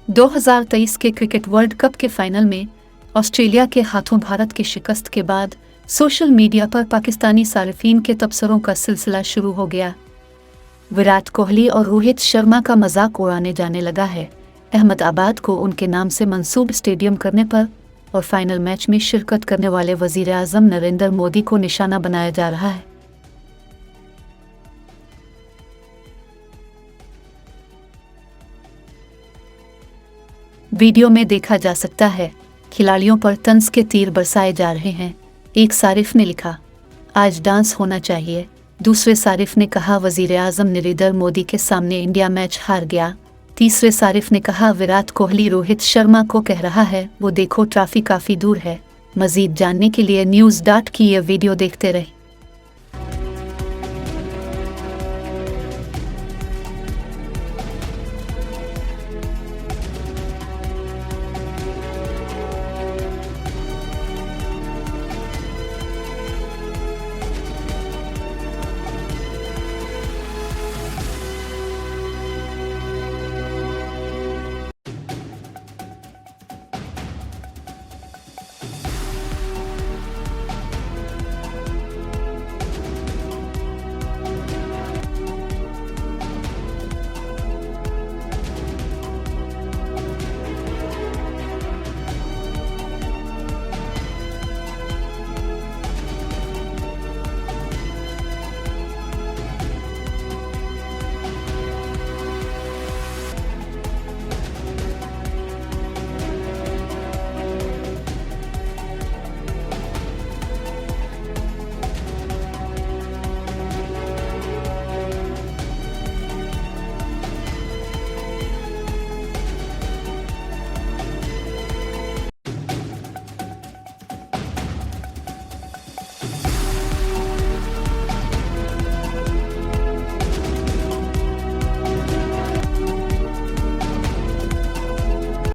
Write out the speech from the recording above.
2023 के cricket world cup के final में ऑस्ट्रेलिया के हाथों भारत की शिकस्त के बाद सोशल मीडिया पर पाकिस्तानी सारिफीन के तबसरों का सिलसिला शुरू हो गया। विराट कोहली और रोहित शर्मा का मजाक उड़ाने जाने लगा है अहमदाबाद को उनके नाम से मंसूब स्टेडियम करने पर, और फाइनल मैच में शिरकत करने वाले वजीर आजम नरेंद्र मोदी को निशाना बनाया जा रहा है। वीडियो में देखा जा सकता है खिलाड़ियों पर तंज के तीर बरसाए जा रहे हैं। एक सारिफ ने लिखा, आज डांस होना चाहिए। दूसरे सारिफ ने कहा, वजीर आजम नरेंद्र मोदी के सामने इंडिया मैच हार गया। तीसरे सारिफ ने कहा, विराट कोहली रोहित शर्मा को कह रहा है वो देखो ट्रॉफी काफी दूर है। मजीद जानने के लिए न्यूज़.की यह वीडियो देखते रहें।